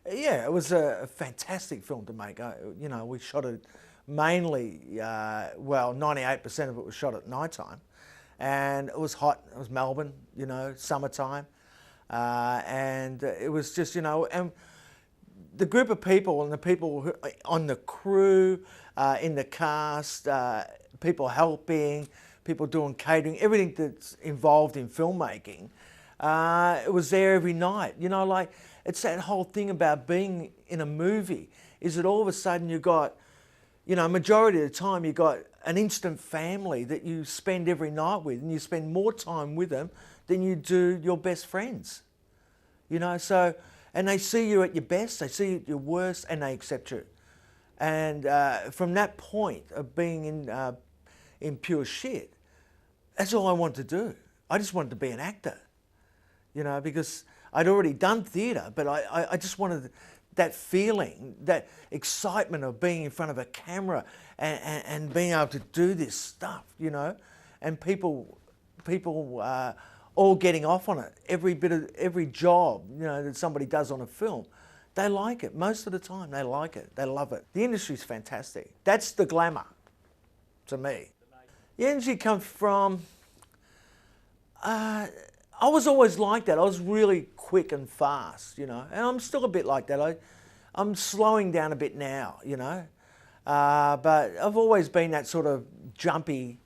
Yeah, it was a fantastic film to make. You know, we shot it mainly, well, 98% of it was shot at night time. And it was hot, it was Melbourne, you know, summertime. And it was just, you know, and the group of people and the people who, on the crew, in the cast, people helping, people doing catering, everything that's involved in filmmaking, it was there every night. You know, like, it's that whole thing about being in a movie, is that all of a sudden you got, you know, majority of the time you got an instant family that you spend every night with, and you spend more time with them than you do your best friends. You know, so, and they see you at your best, they see you at your worst, and they accept you. And from that point of being in pure shit, that's all I wanted to do. I just wanted to be an actor, you know, because I'd already done theatre, but I just wanted that feeling, that excitement of being in front of a camera and being able to do this stuff, you know, and people all getting off on it. Every job, you know, that somebody does on a film, they like it. Most of the time, they like it. They love it. The industry's fantastic. That's the glamour, to me. The energy comes from, I was always like that. I was really quick and fast, you know, and I'm still a bit like that. I'm slowing down a bit now, you know, but I've always been that sort of jumpy,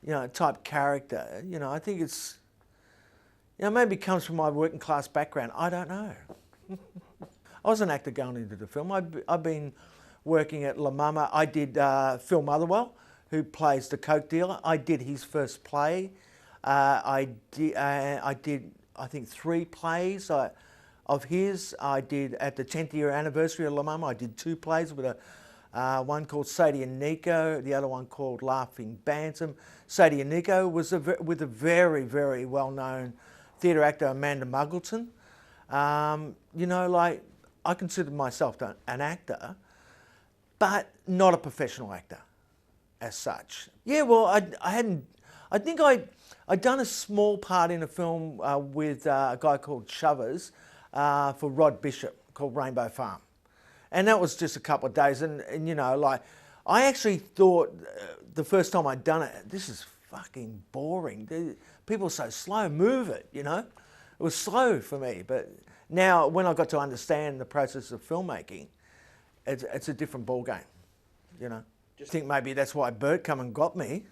you know, type character. You know, I think it's, you know, maybe it comes from my working class background. I don't know. I was an actor going into the film. I've been working at La Mama. I did Phil Motherwell, who plays the coke dealer. I did his first play. I did, I think, 3 plays of his. I did, at the 10th year anniversary of La Mama, I did 2 plays with one called Sadie and Nico, the other one called Laughing Bantam. Sadie and Nico was with a very, very well-known theatre actor, Amanda Muggleton. You know, like, I considered myself an actor, but not a professional actor as such. Yeah, well, I think I'd done a small part in a film with a guy called Shovers for Rod Bishop called Rainbow Farm. And that was just a couple of days. And you know, like, I actually thought the first time I'd done it, this is fucking boring. People are so slow, move it, you know? It was slow for me. But now, when I got to understand the process of filmmaking, it's a different ballgame, you know? I think maybe that's why Bert come and got me,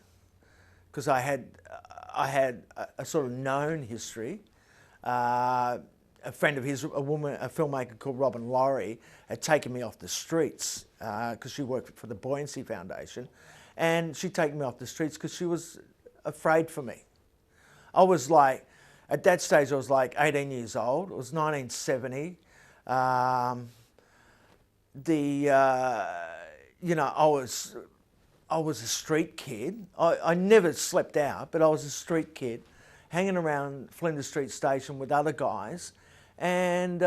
because I had a sort of known history. A friend of his, a filmmaker called Robin Laurie, had taken me off the streets because she worked for the Buoyancy Foundation, and she'd taken me off the streets because she was afraid for me. I was like, at that stage I was like 18 years old. It was 1970. You know, I was a street kid. I never slept out, but I was a street kid, hanging around Flinders Street Station with other guys, and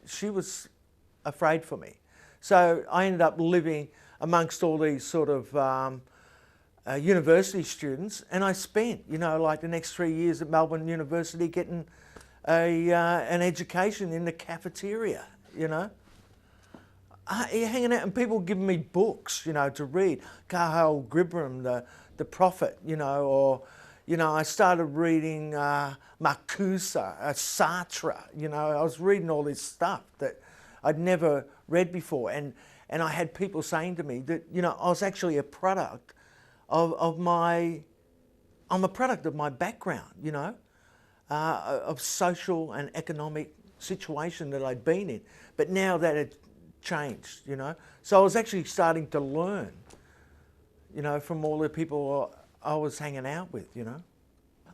she was afraid for me. So I ended up living amongst all these sort of university students, and I spent, you know, like the next 3 years at Melbourne University getting an education in the cafeteria, you know. Hanging out and people giving me books, you know, to read. Cahill Gribram, the Prophet, you know, or, you know, I started reading Marcuse, Sartre, you know. I was reading all this stuff that I'd never read before, and I had people saying to me that, you know, I was actually a product of my background, you know, of social and economic situation that I'd been in. But now that it changed, you know. So I was actually starting to learn, you know, from all the people I was hanging out with, you know.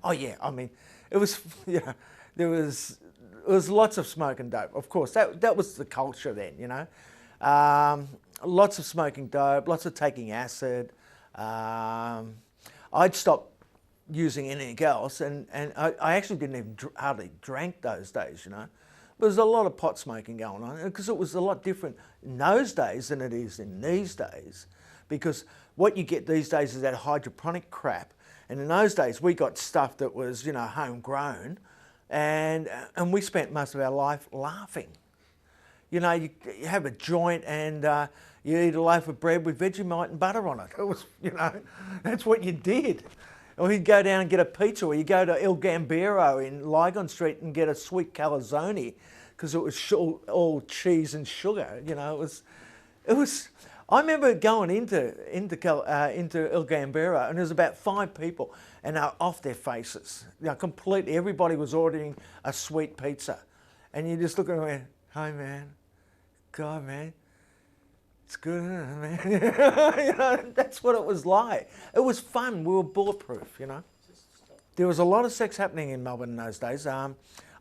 Oh yeah, I mean, it was, you know, there was lots of smoke and dope, of course. That was the culture then, you know. Lots of smoking dope, lots of taking acid. I'd stopped using anything else, and I actually didn't even hardly drank those days, you know. There was a lot of pot smoking going on, because it was a lot different in those days than it is in these days, because what you get these days is that hydroponic crap, and in those days we got stuff that was, you know, homegrown, and we spent most of our life laughing. You know, you have a joint and you eat a loaf of bread with Vegemite and butter on it. It was, you know, that's what you did. Or you'd go down and get a pizza, or you go to Il Gambero in Lygon Street and get a sweet calzone because it was all cheese and sugar. You know, it was. I remember going into Il Gambero, and there was about 5 people, and they were off their faces. You know, completely. Everybody was ordering a sweet pizza, and you just look at them and, "Hi, man. God, man. It's good, isn't it, man?" You know, that's what it was like. It was fun. We were bulletproof, you know. There was a lot of sex happening in Melbourne in those days. I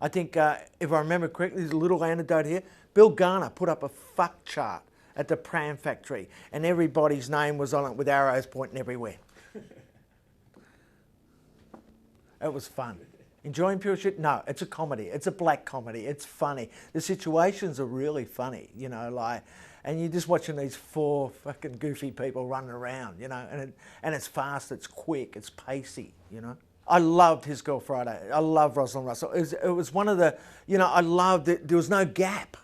think, if I remember correctly, there's a little anecdote here. Bill Garner put up a fuck chart at the Pram Factory, and everybody's name was on it with arrows pointing everywhere. It was fun. Enjoying pure shit? No, it's a comedy. It's a black comedy. It's funny. The situations are really funny, you know, like, and you're just watching these 4 fucking goofy people running around, you know, and it's fast, it's quick, it's pacey, you know. I loved His Girl Friday. I love Rosalind Russell. It was one of the, you know, I loved it. There was no gap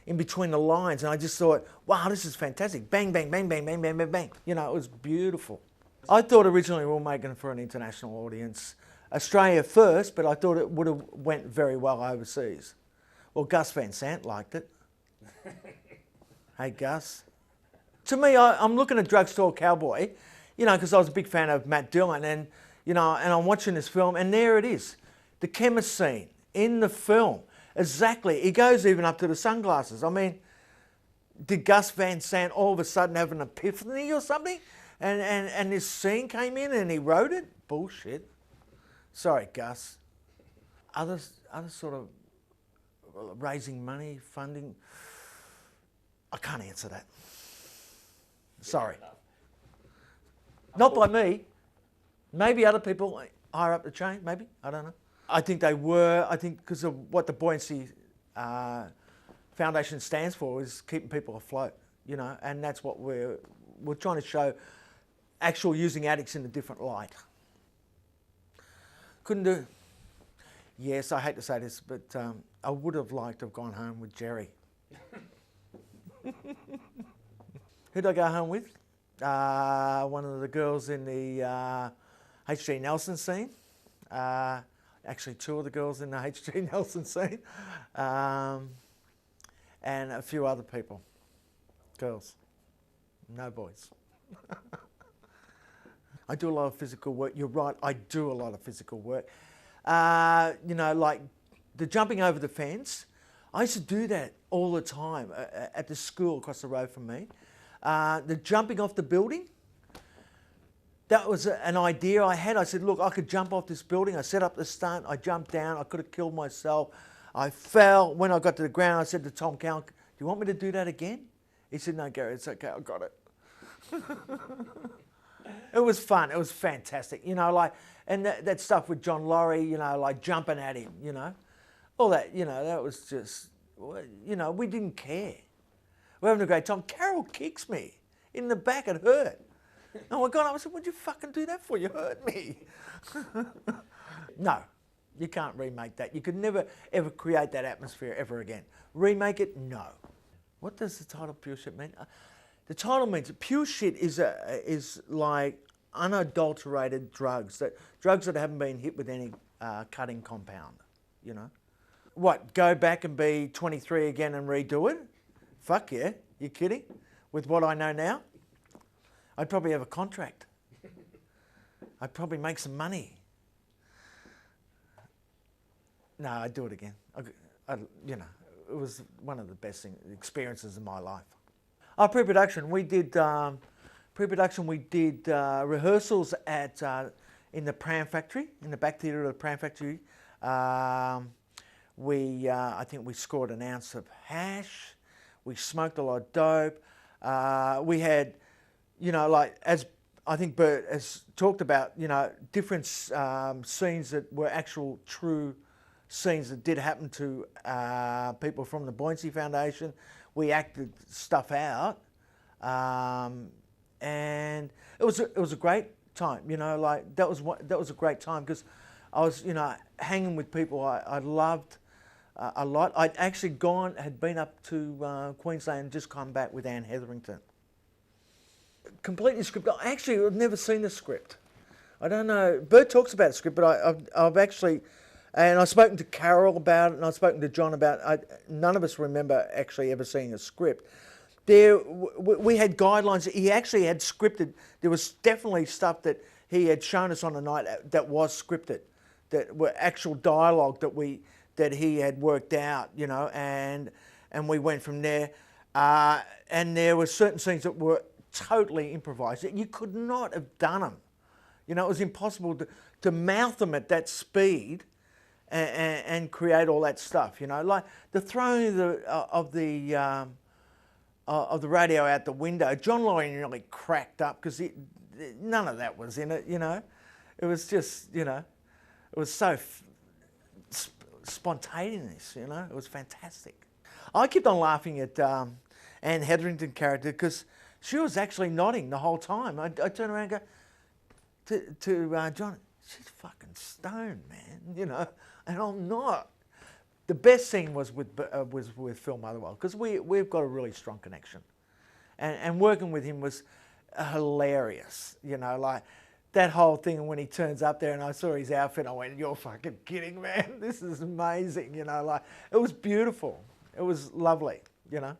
in between the lines, and I just thought, wow, this is fantastic. Bang, bang, bang, bang, bang, bang, bang, bang. You know, it was beautiful. I thought originally we were making it for an international audience. Australia first, but I thought it would have went very well overseas. Well, Gus Van Sant liked it. Hey, Gus. To me, I'm looking at Drugstore Cowboy, you know, because I was a big fan of Matt Dillon, and, you know, and I'm watching this film, and there it is. The chemist scene in the film. Exactly. He goes even up to the sunglasses. I mean, did Gus Van Sant all of a sudden have an epiphany or something? And this scene came in and he wrote it? Bullshit. Sorry, Gus. Other sort of raising money, funding, I can't answer that. Sorry. Not by me. Maybe other people higher up the chain, maybe. I don't know. I think they were, because of what the Buoyancy Foundation stands for, is keeping people afloat, you know, and that's what we're trying to show, actual using addicts in a different light. Couldn't do. Yes, I hate to say this, but I would have liked to have gone home with Jerry. Who'd I go home with? One of the girls in the H.G. Nelson scene. Actually, 2 of the girls in the H.G. Nelson scene. And a few other people. Girls. No boys. I do a lot of physical work. You're right, I do a lot of physical work. You know, like the jumping over the fence. I used to do that all the time at the school across the road from me. The jumping off the building. That was an idea I had. I said, look, I could jump off this building. I set up the stunt. I jumped down. I could have killed myself. I fell. When I got to the ground, I said to Tom Cowan, do you want me to do that again? He said, no, Gary, it's okay. I got it. It was fun. It was fantastic. You know, like, and that stuff with John Laurie, you know, like jumping at him, you know. All that, you know, that was just, you know, we didn't care. We're having a great time. Carol kicks me in the back. It hurt. Oh my God, I said, what'd you fucking do that for? You hurt me. No, you can't remake that. You could never, ever create that atmosphere ever again. Remake it? No. What does the title Pure Shit mean? The title means pure shit is like unadulterated drugs that haven't been hit with any cutting compound, you know. What, go back and be 23 again and redo it? Fuck yeah, you kidding? With what I know now? I'd probably have a contract. I'd probably make some money. No, I'd do it again. You know, it was one of the best experiences of my life. Oh, pre-production. We did rehearsals in the Pram Factory, in the back theatre of the Pram Factory. I think we scored an ounce of hash. We smoked a lot of dope. We had, you know, like, as I think Bert has talked about, you know, different scenes that were actual true scenes that did happen to people from the Buoyancy Foundation. We acted stuff out, and it was a great time. You know, like that was a great time because I was, you know, hanging with people I loved. a lot. I'd actually had been up to Queensland and just come back with Anne Hetherington. Completely scripted. Actually, I've never seen the script. I don't know. Bert talks about the script, but I've actually, and I've spoken to Carol about it, and I've spoken to John about it. None of us remember actually ever seeing a script. We had guidelines. He actually had scripted. There was definitely stuff that he had shown us on a night that was scripted, that were actual dialogue that he had worked out, you know, and we went from there. And there were certain scenes that were totally improvised. You could not have done them. You know, it was impossible to mouth them at that speed and create all that stuff. You know, like the throwing of the radio out the window. John Lawyer nearly cracked up because none of that was in it. You know, it was just, you know, it was so spontaneous. You know, it was fantastic. I kept on laughing at Anne Hetherington character because she was actually nodding the whole time. I turn around and go to John, she's fucking stoned, man, you know, and I'm not. The best scene was with Phil Motherwell because we've got a really strong connection, and working with him was hilarious, you know, like that whole thing when he turns up there and I saw his outfit, I went, you're fucking kidding, man, this is amazing, you know, like it was beautiful, it was lovely, you know.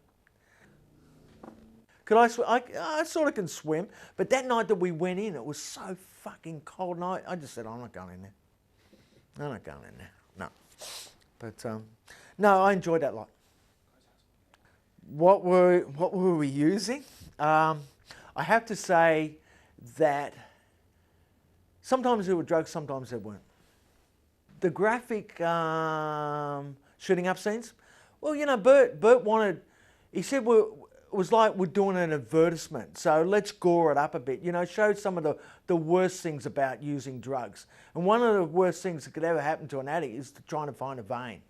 Could I swim? I sort of can swim, but that night that we went in, it was so fucking cold. And I just said, I'm not going in there. I'm not going in there. No. But no, I enjoyed that lot. What were we using? I have to say that sometimes there were drugs, sometimes there weren't. The graphic shooting up scenes. Well, you know, Bert wanted. He said it was like we're doing an advertisement, so let's gore it up a bit, you know, show some of the worst things about using drugs. And one of the worst things that could ever happen to an addict is trying to find a vein.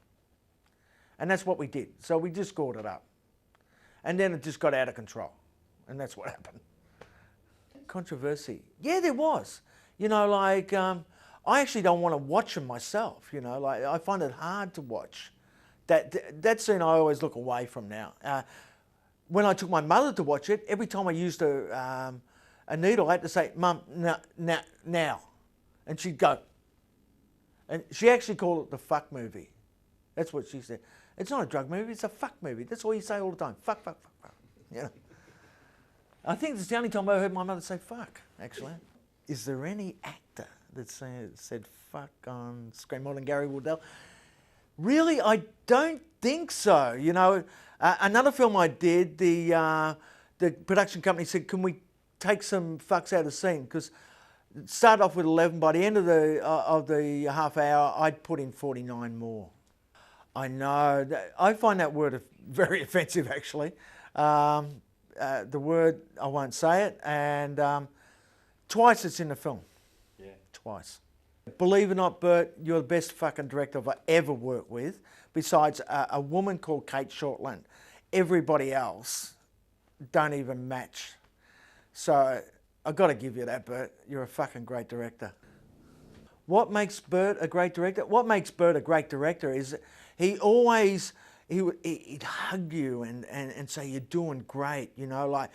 And that's what we did. So we just gored it up. And then it just got out of control. And that's what happened. Controversy. Yeah, there was. You know, like, I actually don't want to watch them myself, you know, like I find it hard to watch. That scene I always look away from now. When I took my mother to watch it, every time I used a needle, I had to say, Mum, now. And she'd go. And she actually called it the fuck movie. That's what she said. It's not a drug movie, it's a fuck movie. That's all you say all the time. Fuck, fuck, fuck, fuck. You know? I think it's the only time I heard my mother say fuck, actually. Is there any actor that said fuck on screen more than Gary Waddell? Really, I don't think so. You know, another film I did, the production company said, can we take some fucks out of the scene? Because it started off with 11. By the end of the half hour, I'd put in 49 more. I know. I find that word very offensive, actually. The word, I won't say it, and twice it's in the film. Yeah. Twice. Believe it or not, Bert, you're the best fucking director I've ever worked with, besides a woman called Kate Shortland. Everybody else don't even match. So I've got to give you that, Bert. You're a fucking great director. What makes Bert a great director? What makes Bert a great director is he'd hug you and say, you're doing great, you know, like,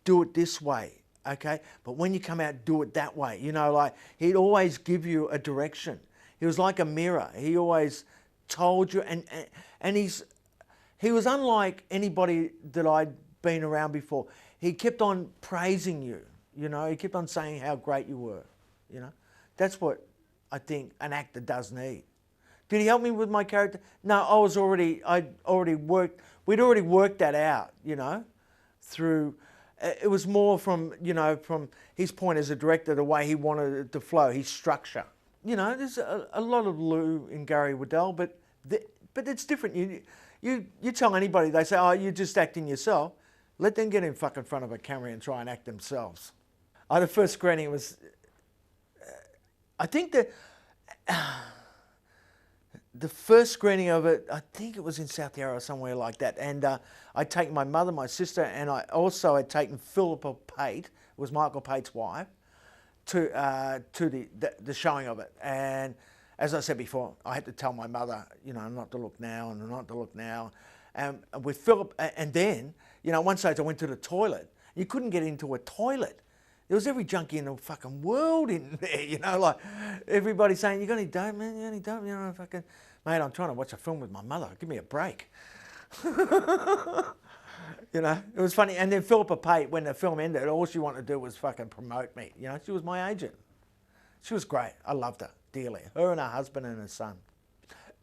do it this way. Okay, but when you come out, do it that way. You know, like he'd always give you a direction. He was like a mirror. He always told you, and he was unlike anybody that I'd been around before. He kept on praising you. You know, he kept on saying how great you were. You know, that's what I think an actor does need. Did he help me with my character? No, We'd already worked that out. You know, through. It was more from, you know, from his point as a director, the way he wanted it to flow, his structure. You know, there's a lot of Lou in Gary Waddell, but it's different. You tell anybody, they say, oh, you're just acting yourself. Let them get in fucking front of a camera and try and act themselves. The first screening was, I think the first screening of it, I think it was in South Yarra or somewhere like that. And I'd taken my mother, my sister, and I also had taken Philippa Pate, it was Michael Pate's wife, to the showing of it. And as I said before, I had to tell my mother, you know, not to look now and not to look now. And with Philip, and then, you know, one stage I went to the toilet. You couldn't get into a toilet. There was every junkie in the fucking world in there, you know, like everybody saying, you got any dope, man? You got any dope? You know, fucking, mate, I'm trying to watch a film with my mother. Give me a break. You know, it was funny. And then Philippa Pate, when the film ended, all she wanted to do was fucking promote me. You know, she was my agent. She was great. I loved her dearly. Her and her husband and her son.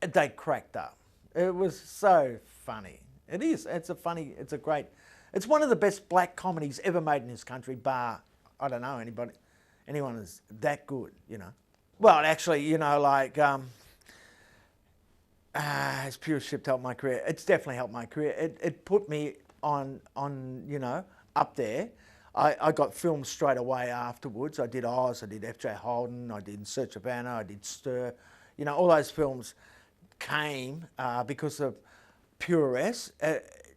They cracked up. It was so funny. It is. It's a great, it's one of the best black comedies ever made in this country, bar, I don't know, anyone is that good, you know. Well, actually, you know, like, has Pure Ship helped my career? It's definitely helped my career. It put me on, you know, up there. I got filmed straight away afterwards. I did Oz, I did FJ Holden, I did In Search of Anna, I did Stir. You know, all those films came because of Pure S.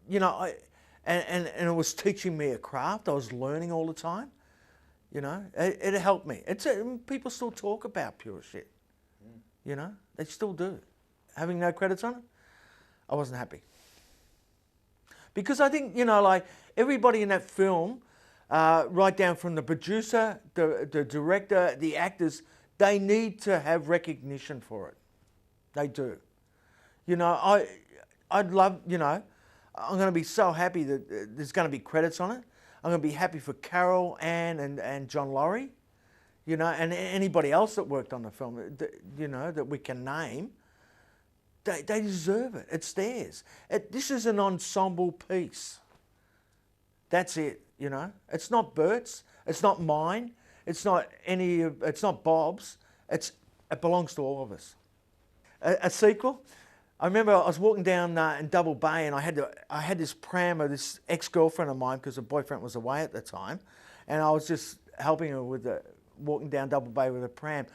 You know, and it was teaching me a craft. I was learning all the time. You know, it helped me. People still talk about Pure Shit. You know, they still do. Having no credits on it, I wasn't happy. Because I think, you know, like everybody in that film, right down from the producer, the director, the actors, they need to have recognition for it. They do. You know, I'd love, you know, I'm going to be so happy that there's going to be credits on it. I'm going to be happy for Carol, Anne, and John Laurie, you know, and anybody else that worked on the film, you know, that we can name. They deserve it. It's theirs. This is an ensemble piece. That's it, you know. It's not Bert's. It's not mine. It's not it's not Bob's. It belongs to all of us. A sequel. I remember I was walking down in Double Bay, and I had this pram of this ex-girlfriend of mine because her boyfriend was away at the time, and I was just helping her with walking down Double Bay with a pram.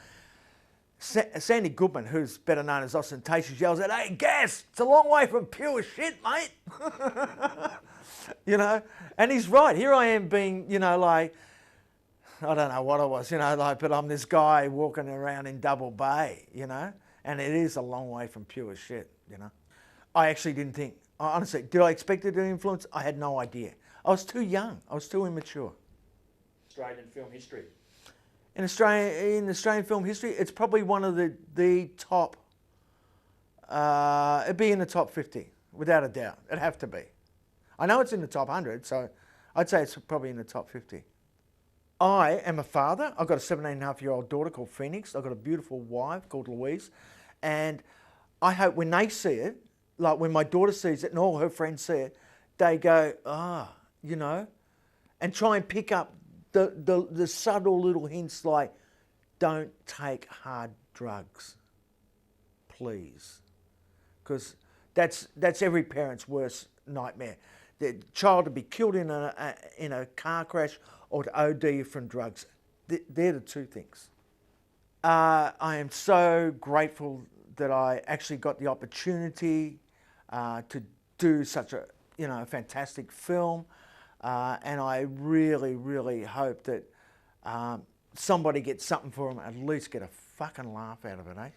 Sandy Goodman, who's better known as Ostentatious, yells out, "Hey, Gas, it's a long way from Pure Shit, mate." You know, and he's right. Here I am being, you know, like, I don't know what I was, you know, like, but I'm this guy walking around in Double Bay, you know, and it is a long way from Pure Shit, you know. I actually didn't think, honestly, did I expect it to influence? I had no idea. I was too young. I was too immature. Australian film history. In Australian film history, it's probably one of the top, it'd be in the top 50, without a doubt. It'd have to be. I know it's in the top 100, so I'd say it's probably in the top 50. I am a father. I've got a 17-and-a-half-year-old daughter called Phoenix. I've got a beautiful wife called Louise. And I hope when they see it, like when my daughter sees it and all her friends see it, they go, you know, and try and pick up the subtle little hints like, don't take hard drugs, please. Because that's every parent's worst nightmare. The child to be killed in a car crash or to OD from drugs. They're the two things. I am so grateful that I actually got the opportunity to do such a, you know, a fantastic film. And I really, really hope that somebody gets something for them, at least get a fucking laugh out of it, eh?